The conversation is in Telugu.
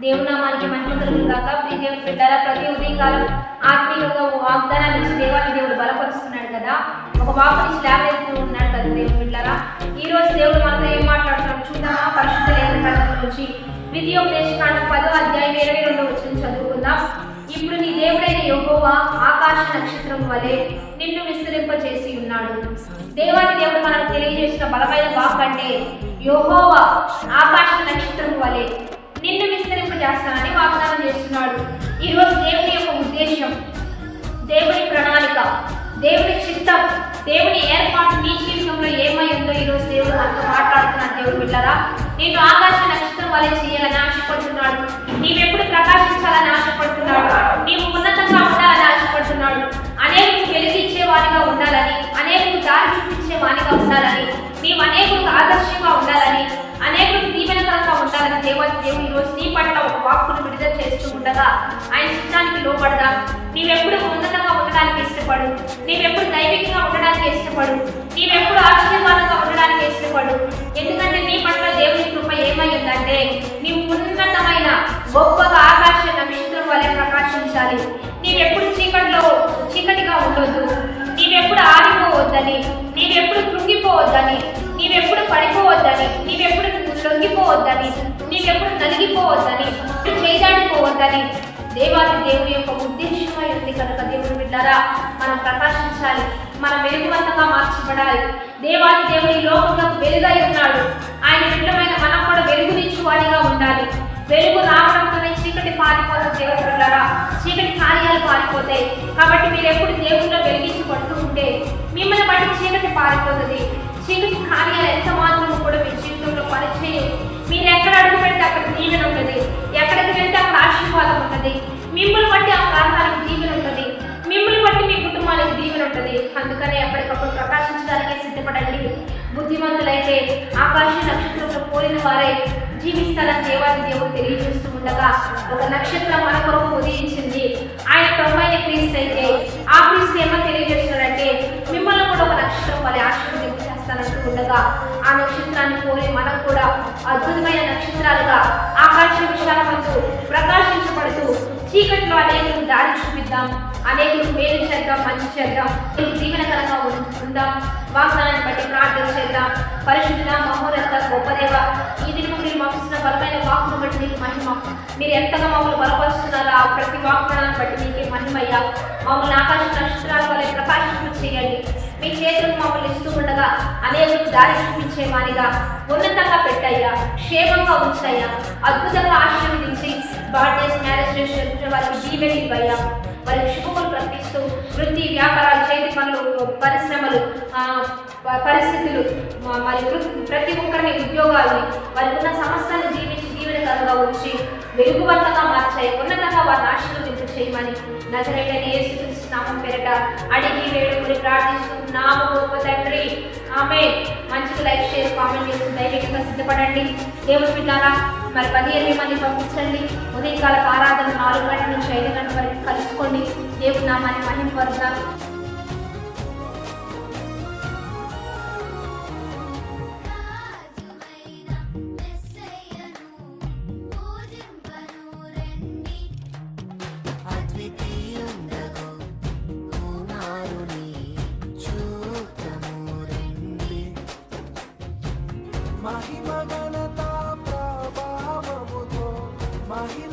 దేవుని నామానికి మహిమ కలుగును గాక. దేవుని బిడ్డలారా, ప్రతి ఉదయకాలం ఆత్మీయంగా వాగ్దానాన్ని ఇచ్చి దేవాన్ని దేవుడు బలపరుస్తున్నాడు కదా, ఒక వాక్కుని లేవనెత్తుతూ ఉన్నాడు కదా దేవుని బిడ్డలారా. ఈ రోజు దేవుడు మనతో ఏం మాట్లాడుతున్నాడు చూద్దామా? పరిశుద్ధ లేఖన గ్రంథం నుంచి ద్వితీయోపదేశకాండం 10వ అధ్యాయం 22వ వచనం చదువుకుందాం. ఇప్పుడు నీ దేవుడైన యెహోవా ఆకాశ నక్షత్రం వలె నిన్ను విస్తరింపచేసి ఉన్నాడు. దేవాది దేవుడు మనకు తెలియజేసిన బలమైన వాక్ అంటే యెహోవా ఆకాశ నక్షత్రం వలె నిన్ను విస్తరింపజేస్తానని వాగ్దానం చేస్తున్నాడు. ఈరోజు దేవుని యొక్క ఉద్దేశం, దేవుని ప్రణాళిక, దేవుని చిత్తం, దేవుని ఏర్పాటు నీ జీవితంలో ఏమై ఉందో ఈరోజు దేవుడు మనతో మాట్లాడుతున్నాడు. దేవుడు బిడ్డలారా, నేను ఆకాశ నక్షత్రం వలె చేయాలని ఆశపడుతున్నాడు. నీవెప్పుడు ప్రకాశించాలని ఆశపడుతున్నాడు. నీవు ఉన్నతంగా ఉండాలని ఆశపడుతున్నాడు. అనేకులకు వెలిగించే వారిగా ఉండాలని, అనేకులకు దారి చూపించే వారిగా ఉండాలని, నీవు అనేకులకు ఆదర్శంగా ఉండాలని, అనేకులకు దీవెనకరంగా ఉండాలని దేవుడు ఈరోజు నీ పట్ల ఒక వాక్కును విడుదల చేస్తూ ఉండగా ఆయన చిత్తానికి లోపడదా. నీవెప్పుడు ఉన్నతంగా ఉండడానికి ఇష్టపడు, నీవెప్పుడు దైవికంగా ఉండడానికి ఇష్టపడు, నీవెప్పుడు ఆశీర్వాదంగా ఉండడానికి ఇష్టపడు. ఎందుకంటే నీ పట్ల దేవుని కృప ఏమై ఉందంటే నీవు ఉన్నతమైన గొప్పగా ఆకాశ నక్షత్రం వలె ప్రకాశించాలి. నీవెప్పుడు చీకటిగా ఉండొద్దు, నీవెప్పుడు ఆడిపోవద్దని, నీవెప్పుడు కృంగిపోవద్దని, నీవెప్పుడు పడిపోవద్దని, నీవెప్పుడు లొంగిపోవద్దని, నీవెప్పుడు నలిగిపోవద్దని, చేయదాడిపోవద్దని దేవాది దేవుని యొక్క ఉద్దేశమై ఉంది కనుక దేవుని బిడ్డలారా, మనం ప్రకాశించాలి, మన వెలుగువంతంగా మార్చబడాలి. దేవాది దేవుని లోకంలోకి వెలుగై ఉన్నాడు. ఆయన బిడ్డమైన మనం కూడా వెలుగునిచ్చువాడిగా ఉండాలి. వెలుగు రావడంతోనే చీకటి పారిపోతుంది. దేవుని బిడ్డలారా, చీకటి కార్యాలు పారిపోతాయి. కాబట్టి మీరు ఎప్పుడు దేవుల్లో వెలిగించబడుతూ ఉంటే మిమ్మల్ని బట్టి చీకటి పారిపోతుంది. చీకటి కార్యాలు ఎంత మాత్రం కూడా మీ జీవితంలో పనిచేయవు. మీరు ఎక్కడ అడుగు పెడితే అక్కడ దీవెన ఉంటుంది, ఎక్కడికి వెళ్తే అక్కడ ఆశీర్వాదం ఉంటుంది. మిమ్మల్ని బట్టి ఆ ప్రాంతానికి దీవెన ఉంటుంది, మిమ్మల్ని బట్టి మీ కుటుంబానికి దీవెన ఉంటుంది. అందుకనే ఎప్పటికప్పుడు ప్రకాశించడానికి సిద్ధపడండి. బుద్ధిమంతులైతే ఆకాశ నక్షత్రంలో పోలిన వారే జీవిస్తారని దేవాది దేవుడు తెలియజేస్తూ ఉండగా ఒక నక్షత్రం మన కొరకు ఉదయించింది. ఆయన ప్రభువైన క్రీస్తు అయితే ఆ క్రీస్తు ఏమో తెలియజేస్తున్నాడంటే మిమ్మల్ని కూడా ఒక నక్షత్రం వలె ఆశీర్వదించేస్తానంటూ ఉండగా ఆ నక్షత్రాన్ని పోలి మనం కూడా అద్భుతమైన నక్షత్రాలుగా ఆకాశ విశాలమందు ప్రకాశించబడుతూ చీకట్లో అనేకులకు దారి చూపిద్దాం, అనేకులకు మేలు చేద్దాం, మంచి చేద్దాం, దీవెనకరంగా ఉందాం. వాగ్దానాన్ని బట్టి ప్రార్థన చేద్దాం. పరిశుద్ధ మహోన్నత గొప్ప దేవ, ఈ దినం మీరు మాకు ఇచ్చిన బలమైన వాక్కును బట్టి నీకు మహిమ. మీరు ఎంతగా మమ్మల్ని బలపరుస్తున్నారో ఆ ప్రతి వాగ్దానాన్ని బట్టి నీకే మహిమయ్యా. మమ్మల్ని ఆకాశ నక్షత్రాల వల్ల ప్రకాశింప చేయండి. మీ చేతులకు మమ్మల్ని ఇస్తూ ఉండగా అనేకులకు దారి చూపించే వారిగా ఉన్నతంగా పెట్టయ్యా, క్షేమంగా ఉంచాయ్యా, అద్భుతంగా ఆశీర్వదించి బర్త్డేస్, మ్యారేజ్ చేసిన వారికి దీవెని ఇవ్వయ్యా. వారికి శుభములు ప్రకటిస్తూ వృత్తి, వ్యాపారాలు, చేతి పనులు, పరిశ్రమలు, పరిస్థితులు, మరి ప్రతి ఒక్కరిని ఉద్యోగాలు, వారికి ఉన్న సమస్యలను జీవించి దీవెనకరంగా ఉంచి వెలుగువంతంగా మార్చాయి. ఉన్నతంగా వారిని ఆశీర్వదింపు చేయమని నజరేయుడైన యేసుక్రీస్తు నామం పేరట అడిగి వేడుకొని ప్రార్థిస్తున్నాము గొప్ప తండ్రి. ఆమేన్. మంచిగా లైక్, షేర్, కామెంట్ చేసి దైవికంగా సిద్ధపడండి. దేవుని బిడ్డలారా, మరి 18 మంది పంపించండి. ఉదయకాల ఆరాధన 4 గంటల నుంచి 5 గంటల వరకు కలుసుకోండి. దేవుని నామాన్ని మహిమపరుద్దాం. మహిమ ఘనత ప్రభావముతో మహిమ